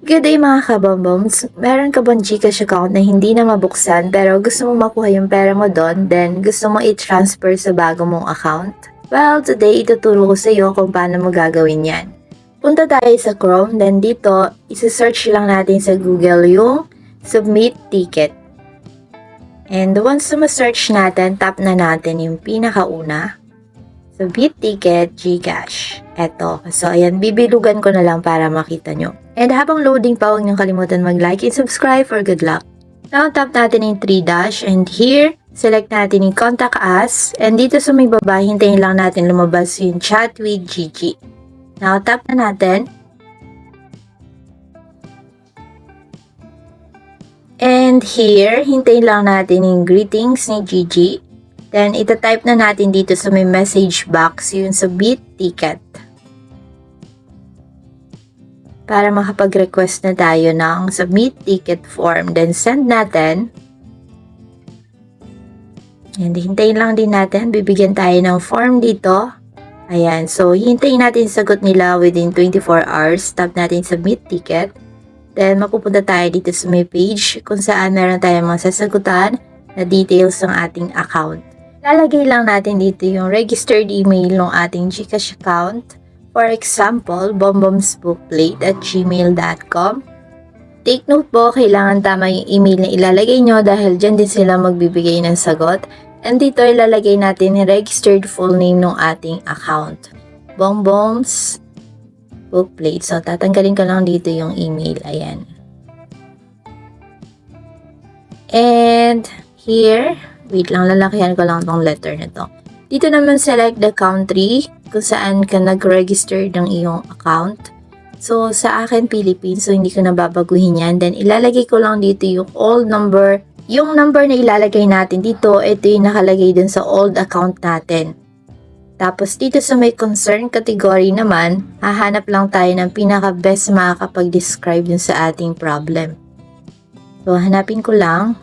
Good day mga kabomboms! Meron ka bang Gcash account na hindi na mabuksan pero gusto mo makuha yung pera mo doon, then gusto mo i-transfer sa bago mong account? Well, today ituturo ko sa iyo kung paano mo gagawin yan. Punta tayo sa Chrome, then dito, isi-search lang natin sa Google yung Submit Ticket. And once na ma-search natin, tap na natin yung pinakauna. Submit Ticket Gcash. Eto. So, ayan, bibilugan ko na lang para makita nyo. And habang loading pa, huwag niyong kalimutan mag-like and subscribe for good luck. Now, tap natin yung 3 dash and here, select natin yung Contact Us. And dito sa may baba, hintayin lang natin lumabas yung Chat with Gigi. Now, tap na natin. And here, hintayin lang natin yung greetings ni Gigi. Then, itatype na natin dito sa may message box yung Submit Ticket. Para makapag-request na tayo ng Submit Ticket form. Then, send natin. And hintayin lang din natin. Bibigyan tayo ng form dito. Ayan. So, hintayin natin sagot nila within 24 hours. Tap natin Submit Ticket. Then, mapupunta tayo dito sa may page kung saan meron tayong mga sasagutan na details ng ating account. Lalagay lang natin dito yung registered email ng ating Gcash account. For example, bombomsbookplate@gmail.com. Take note po, kailangan tama yung email na ilalagay nyo dahil dyan din sila magbibigay ng sagot. And dito ilalagay natin yung registered full name ng ating account. Bombomsbookplate. So, tatanggalin ko lang dito yung email. Ayan. And here, wait lang, lalakihan ko lang tong letter na to. Dito naman select the country kung saan ka nag-register ng iyong account. So, sa akin, Philippines. So, hindi ko na babaguhin yan. Then, ilalagay ko lang dito yung old number. Yung number na ilalagay natin dito, ito yung nakalagay dun sa old account natin. Tapos, dito sa may concern category naman, hahanap lang tayo ng pinaka-best makakapag-describe dun sa ating problem. So, hanapin ko lang.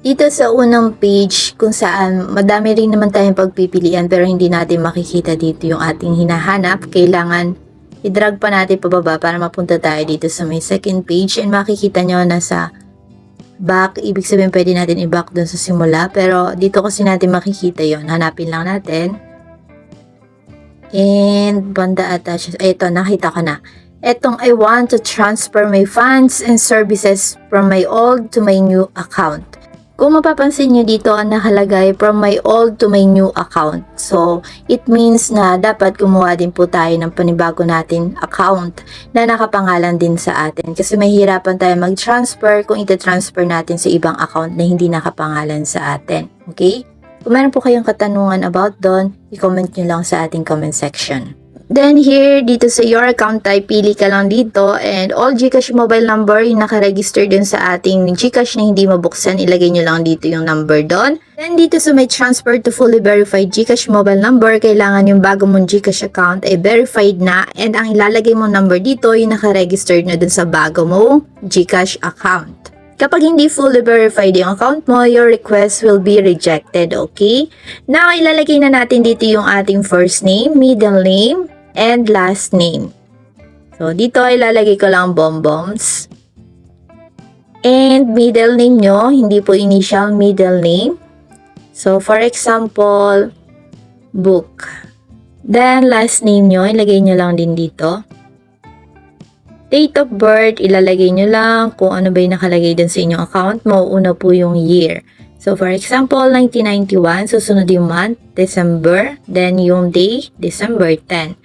Dito sa unang page kung saan madami rin naman tayong pagpipilian pero hindi natin makikita dito yung ating hinahanap, kailangan i-drag pa natin pababa para mapunta tayo dito sa may second page and makikita nyo na sa back, ibig sabihin pwede natin i-back dun sa simula pero dito kasi natin makikita yon. Hanapin lang natin and banda attach. Ito, nakita ko na. Etong I want to transfer my funds and services from my old to my new account. Kung mapapansin nyo dito, ang nakalagay from my old to my new account. So, it means na dapat gumawa din po tayo ng panibago natin account na nakapangalan din sa atin. Kasi mahirapan tayo mag-transfer kung ita-transfer natin sa ibang account na hindi nakapangalan sa atin. Okay? Kung meron po kayong katanungan about doon, i-comment nyo lang sa ating comment section. Then here, dito sa your account type, pili ka lang dito and all Gcash mobile number yung nakaregister dun sa ating Gcash na hindi mabuksan, ilagay nyo lang dito yung number doon. Then dito sa may transfer to fully verified Gcash mobile number, kailangan yung bago mong Gcash account ay verified na and ang ilalagay mong number dito yung nakaregistered na dun sa bago mong Gcash account. Kapag hindi fully verified yung account mo, your request will be rejected, okay? Now, ilalagay na natin dito yung ating first name, middle name, and last name. So, dito ilalagay ko lang Bomboms. And middle name nyo, hindi po initial middle name. So, for example, Book. Then, last name nyo, ilagay nyo lang din dito. Date of birth, ilalagay nyo lang kung ano ba yung nakalagay dun sa inyong account mo. Una po yung year. So, for example, 1991, susunod yung month, December. Then, yung day, December 10.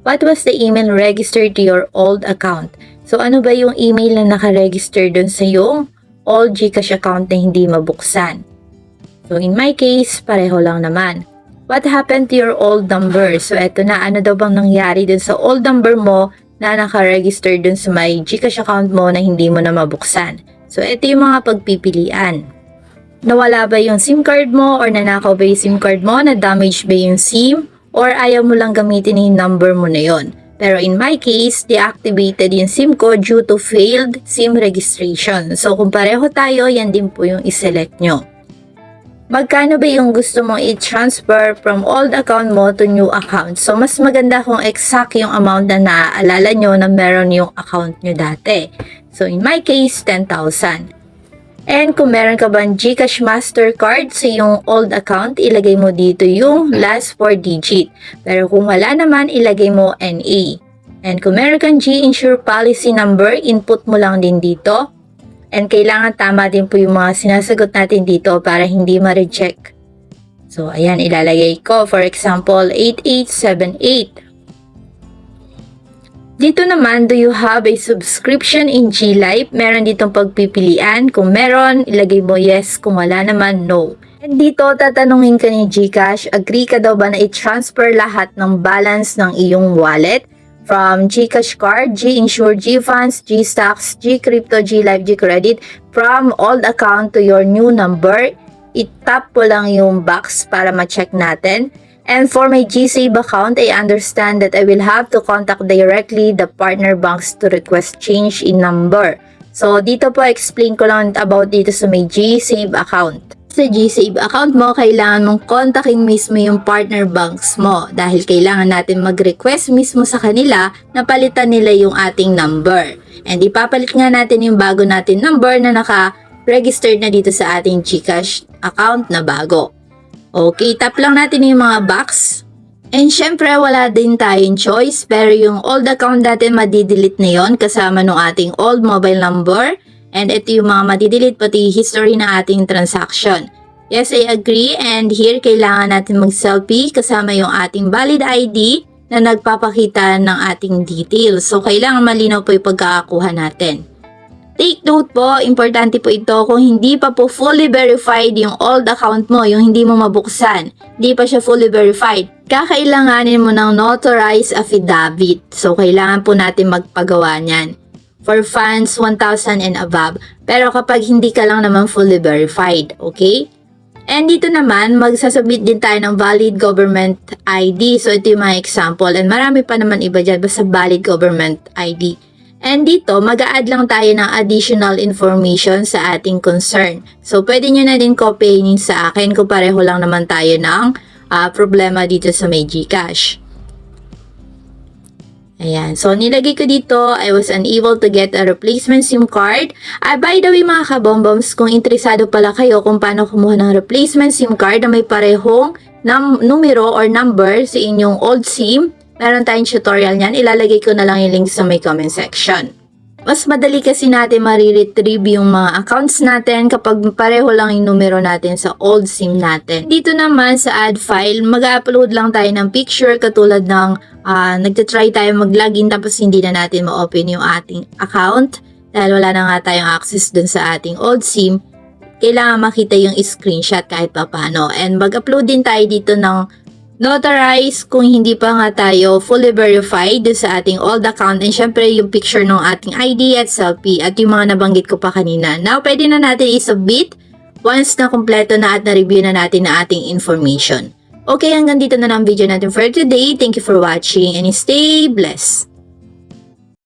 What was the email registered to your old account? So, ano ba yung email na nakaregister dun sa yung old Gcash account na hindi mabuksan? So, in my case, pareho lang naman. What happened to your old number? So, eto na, ano daw bang nangyari dun sa old number mo na nakaregister dun sa may Gcash account mo na hindi mo na mabuksan? So, ito yung mga pagpipilian. Nawala ba yung SIM card mo or nanakaw ba yung SIM card mo? Na-damage ba yung SIM? Or ayaw mo lang gamitin yung number mo na yon? Pero in my case, deactivated yung SIM ko due to failed SIM registration. So, kung pareho tayo, yan din po yung iselect nyo. magkano ba yung gusto mong i-transfer from old account mo to new account. So, mas maganda kung exact yung amount na naaalala nyo na meron yung account nyo dati. So, in my case, 10,000. And kung meron ka bang GCash Mastercard sa yung old account, ilagay mo dito yung last 4 digit. Pero kung wala naman, ilagay mo NA. And kung meron kang G-Insure policy number, input mo lang din dito. And kailangan tama din po yung mga sinasagot natin dito para hindi ma-reject. So, ayan, ilalagay ko. For example, 8878. Dito naman, do you have a subscription in GLife? Meron ditong pagpipilian. Kung meron, ilagay mo yes. Kung wala naman, no. And dito, tatanungin ka ni GCash, agree ka daw ba na i-transfer lahat ng balance ng iyong wallet? From GCash Card, G-Insure, G-Funds, G-Stocks, G-Crypto, GLife, G-Credit, from old account to your new number. I-tap po lang yung box para ma-check natin. And for my GSave account, I understand that I will have to contact directly the partner banks to request change in number. So, dito po explain ko lang about dito sa may GSave account. Sa GSave account mo, kailangan mong kontakin mismo yung partner banks mo dahil kailangan natin mag-request mismo sa kanila na palitan nila yung ating number. And ipapalit nga natin yung bago natin number na naka-registered na dito sa ating GCash account na bago. Okay, tap lang natin yung mga box. And syempre, wala din tayong choice. Pero yung old account natin, madidelete na yon kasama ng ating old mobile number. And ito yung mga madidelete, pati history na ating transaction. Yes, I agree. And here, kailangan natin mag-selfie kasama yung ating valid ID na nagpapakita ng ating details. So, kailangan malinaw po yung pagkakakuha natin. Take note po, importante po ito kung hindi pa po fully verified yung old account mo, yung hindi mo mabuksan, hindi pa siya fully verified, kakailanganin mo ng notarized affidavit. So, kailangan po natin magpagawa niyan for funds 1,000 and above. Pero kapag hindi ka lang naman fully verified, okay? And dito naman, magsasubmit din tayo ng valid government ID. So, ito yung mga example. And marami pa naman iba dyan, basta valid government ID. And dito, mag-a-add lang tayo ng additional information sa ating concern. So, pwede nyo na din copyin sa akin kung pareho lang naman tayo ng problema dito sa may GCash. Ayan. So, nilagay ko dito, I was unable to get a replacement SIM card. By the way, mga kabomboms, kung interesado pala kayo kung paano kumuha ng replacement SIM card na may parehong numero or number sa inyong old SIM, meron tayong tutorial niyan. Ilalagay ko na lang yung link sa may comment section. Mas madali kasi natin mariretrieve yung mga accounts natin kapag pareho lang yung numero natin sa old SIM natin. Dito naman sa add file, mag-upload lang tayo ng picture katulad ng nagtatry tayo mag-login tapos hindi na natin ma-open yung ating account dahil wala na nga tayong access dun sa ating old SIM. Kailangan makita yung screenshot kahit paano. And mag-upload din tayo dito ng notarize kung hindi pa nga tayo fully verified sa ating old account, and syempre yung picture ng ating ID at selfie at yung mga nabanggit ko pa kanina. Now, pwede na natin i-submit once na kumpleto na at na-review na natin na ating information. Okay, hanggang dito na lang video natin for today. Thank you for watching and stay blessed.